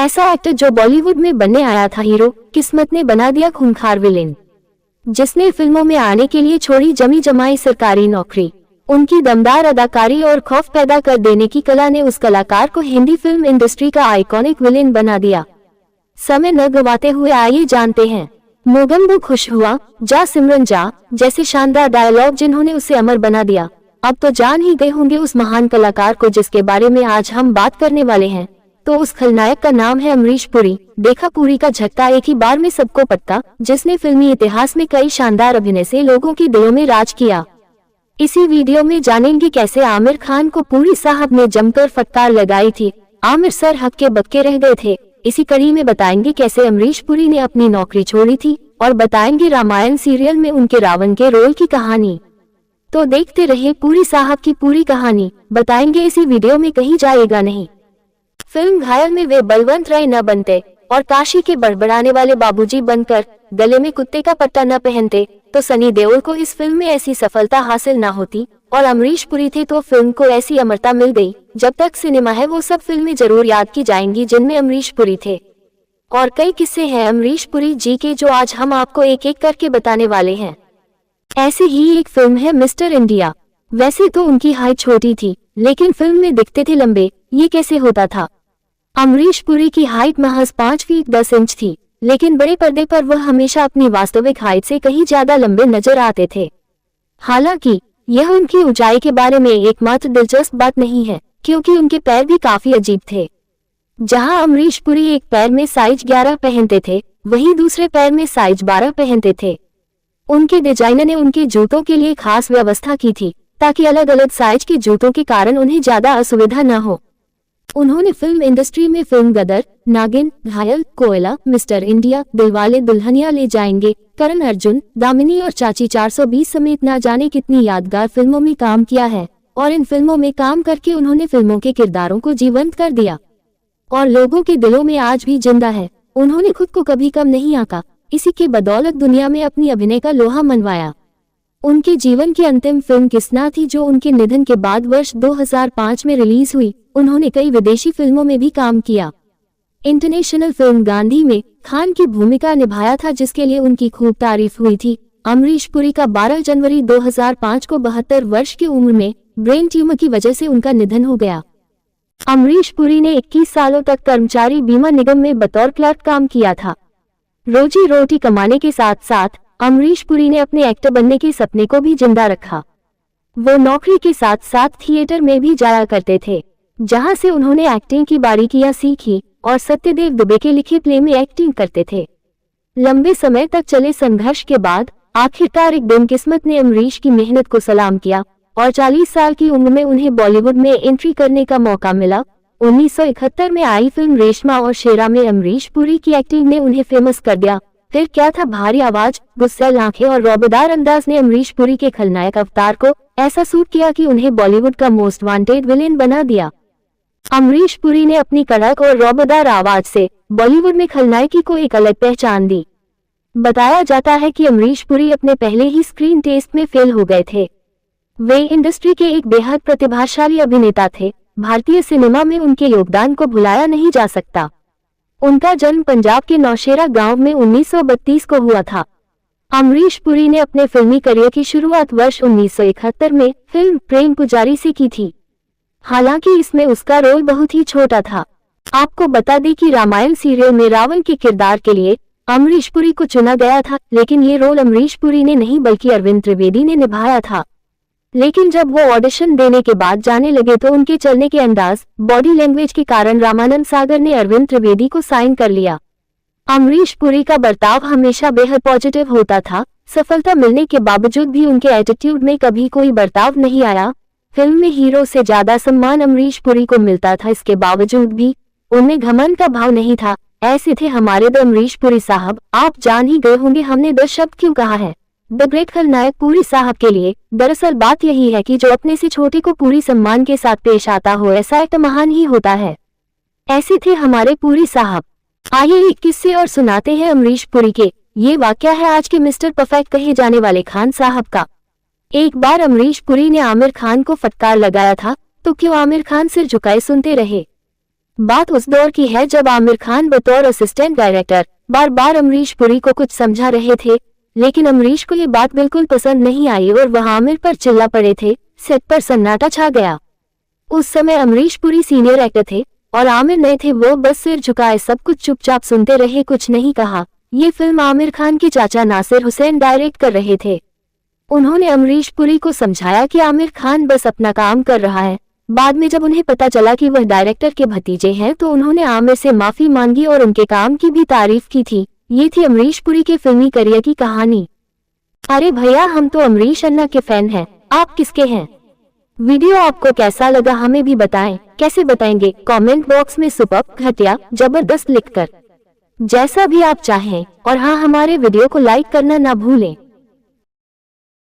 ऐसा एक्टर जो बॉलीवुड में बनने आया था हीरो, किस्मत ने बना दिया खूंखार विलेन। जिसने फिल्मों में आने के लिए छोड़ी जमी जमाई सरकारी नौकरी। उनकी दमदार अदाकारी और खौफ पैदा कर देने की कला ने उस कलाकार को हिंदी फिल्म इंडस्ट्री का आइकॉनिक विलेन बना दिया। समय न गवाते हुए आइए जानते हैं मोगम्बो खुश हुआ, जा सिमरन जा जैसे शानदार डायलॉग जिन्होंने उसे अमर बना दिया। अब तो जान ही गए होंगे उस महान कलाकार को जिसके बारे में आज हम बात करने वाले हैं। तो उस खलनायक का नाम है अमरीश पुरी। देखा पुरी का झटका एक ही बार में सबको पटका, जिसने फिल्मी इतिहास में कई शानदार अभिनय से लोगों के दिलों में राज किया। इसी वीडियो में जानेंगे कैसे आमिर खान को पुरी साहब ने जमकर फटकार लगाई थी। आमिर सर हक्के बक्के रह गए थे। इसी कड़ी में बताएंगे कैसे अमरीश पुरी ने अपनी नौकरी छोड़ी थी और बताएंगे रामायण सीरियल में उनके रावण के रोल की कहानी। तो देखते रहिए पुरी साहब की पूरी कहानी, बताएंगे इसी वीडियो में, कहीं जाएगा नहीं। फिल्म घायल में वे बलवंत राय न बनते और काशी के बड़बड़ाने वाले बाबूजी बनकर गले में कुत्ते का पट्टा न पहनते तो सनी देओल को इस फिल्म में ऐसी सफलता हासिल न होती, और अमरीश पुरी थे तो फिल्म को ऐसी अमरता मिल गई। जब तक सिनेमा है वो सब फिल्में जरूर याद की जाएंगी जिनमें अमरीश पुरी थे। और कई किस्से हैं अमरीश पुरी जी के जो आज हम आपको एक एक करके बताने वाले हैं। ऐसे ही एक फिल्म है मिस्टर इंडिया। वैसे तो उनकी हाइट छोटी थी लेकिन फिल्म में दिखते थे लंबे, ये कैसे होता था? अमरीश पुरी की हाइट महज 5 फीट 10 इंच थी, लेकिन बड़े पर्दे पर वह हमेशा अपनी वास्तविक हाइट से कहीं ज्यादा लंबे नजर आते थे। हालांकि यह उनकी ऊंचाई के बारे में एकमात्र दिलचस्प बात नहीं है, क्योंकि उनके पैर भी काफी अजीब थे। जहां अमरीश पुरी एक पैर में साइज 11 पहनते थे, वहीं दूसरे पैर में साइज 12 पहनते थे। उनके डिजाइनर ने उनके जूतों के लिए खास व्यवस्था की थी ताकि अलग अलग साइज के जूतों के कारण उन्हें ज्यादा असुविधा न हो। उन्होंने फिल्म इंडस्ट्री में फिल्म गदर, नागिन, घायल, कोयला, मिस्टर इंडिया, दिलवाले दुल्हनिया ले जाएंगे, करण अर्जुन, दामिनी और चाची 420 समेत ना जाने कितनी यादगार फिल्मों में काम किया है। और इन फिल्मों में काम करके उन्होंने फिल्मों के किरदारों को जीवंत कर दिया और लोगों के दिलों में आज भी जिंदा है। उन्होंने खुद को कभी कम नहीं आंका, इसी के बदौलत दुनिया में अपनी अभिनय का लोहा मनवाया। उनके जीवन की अंतिम फिल्म किसना थी जो उनके निधन के बाद वर्ष 2005 में रिलीज हुई। उन्होंने कई विदेशी फिल्मों में भी काम किया। इंटरनेशनल फिल्म गांधी में खान की भूमिका निभाया था जिसके लिए उनकी खूब तारीफ हुई थी। अमरीश पुरी का 12 जनवरी 2005 को 72 वर्ष की उम्र में ब्रेन ट्यूमर की वजह से उनका निधन हो गया। अमरीश पुरी ने 21 सालों तक कर्मचारी बीमा निगम में बतौर क्लर्क काम किया था। रोजी रोटी कमाने के साथ साथ अमरीश पुरी ने अपने एक्टर बनने के सपने को भी जिंदा रखा। वो नौकरी के साथ साथ थिएटर में भी जाया करते थे, जहां से उन्होंने एक्टिंग की बारीकियां सीखी और सत्यदेव दुबे के लिखे प्ले में एक्टिंग करते थे। लंबे समय तक चले संघर्ष के बाद आखिरकार एक दिन किस्मत ने अमरीश की मेहनत को सलाम किया और 40 साल की उम्र में उन्हें बॉलीवुड में एंट्री करने का मौका मिला। 1971 में आई फिल्म रेशमा और शेरा में अमरीश पुरी की एक्टिंग ने उन्हें फेमस कर दिया। फिर क्या था भारी आवाज, गुस्सैल आंखें और रौबेदार अंदाज ने अमरीश पुरी के खलनायक अवतार को ऐसा सूट किया कि उन्हें बॉलीवुड का मोस्ट वांटेड विलेन बना दिया। अमरीश पुरी ने अपनी कड़क और रौबेदार आवाज से बॉलीवुड में खलनायकी को एक अलग पहचान दी। बताया जाता है कि अमरीश पुरी अपने पहले ही स्क्रीन टेस्ट में फेल हो गए थे। वे इंडस्ट्री के एक बेहद प्रतिभाशाली अभिनेता थे। भारतीय सिनेमा में उनके योगदान को भुलाया नहीं जा सकता। उनका जन्म पंजाब के नौशेरा गांव में 1932 को हुआ था। अमरीश पुरी ने अपने फिल्मी करियर की शुरुआत वर्ष 1971 में फिल्म प्रेम पुजारी से की थी। हालांकि इसमें उसका रोल बहुत ही छोटा था। आपको बता दें कि रामायण सीरियल में रावण के किरदार के लिए अमरीश पुरी को चुना गया था, लेकिन ये रोल अमरीश पुरी ने नहीं बल्कि अरविंद त्रिवेदी ने निभाया था। लेकिन जब वो ऑडिशन देने के बाद जाने लगे तो उनके चलने के अंदाज, बॉडी लैंग्वेज के कारण रामानंद सागर ने अरविंद त्रिवेदी को साइन कर लिया। अमरीश पुरी का बर्ताव हमेशा बेहद पॉजिटिव होता था। सफलता मिलने के बावजूद भी उनके एटीट्यूड में कभी कोई बर्ताव नहीं आया। फिल्म में हीरो से ज्यादा सम्मान अमरीश पुरी को मिलता था, इसके बावजूद भी उनमें घमंड का भाव नहीं था। ऐसे थे हमारे द अमरीश पुरी साहब। आप जान ही गए होंगे हमने द शब्द क्यों कहा है। द ग्रेट खलनायक पुरी साहब के लिए दरअसल बात यही है कि जो अपने से छोटे को पूरी सम्मान के साथ पेश आता हो, ऐसा एक महान ही होता है। ऐसे थे हमारे पुरी साहब। आइए एक किस्से और सुनाते हैं अमरीश पुरी के। ये वाकया है आज के मिस्टर परफेक्ट कहे जाने वाले खान साहब का। एक बार अमरीश पुरी ने आमिर खान को फटकार लगाया था, तो क्यों आमिर खान सिर झुकाए सुनते रहे। बात उस दौर की है जब आमिर खान बतौर असिस्टेंट डायरेक्टर बार बार अमरीश पुरी को कुछ समझा रहे थे, लेकिन अमरीश को ये बात बिल्कुल पसंद नहीं आई और वह आमिर पर चिल्ला पड़े थे। सेट पर सन्नाटा छा गया। उस समय अमरीश पुरी सीनियर एक्टर थे और आमिर नए थे। वो बस सिर झुकाए सब कुछ चुपचाप सुनते रहे, कुछ नहीं कहा। ये फिल्म आमिर खान के चाचा नासिर हुसैन डायरेक्ट कर रहे थे। उन्होंने अमरीश पुरी को समझाया कि आमिर खान बस अपना काम कर रहा है। बाद में जब उन्हें पता चला कि वह डायरेक्टर के भतीजे हैं तो उन्होंने आमिर से माफी मांगी और उनके काम की भी तारीफ की थी। ये थी अमरीश पुरी के फिल्मी करियर की कहानी। अरे भैया, हम तो अमरीश अन्ना के फैन हैं, आप किसके हैं? वीडियो आपको कैसा लगा हमें भी बताएं। कैसे बताएंगे? कमेंट बॉक्स में सुपर्ब, घटिया, जबरदस्त लिखकर, जैसा भी आप चाहें। और हाँ, हमारे वीडियो को लाइक करना ना भूलें।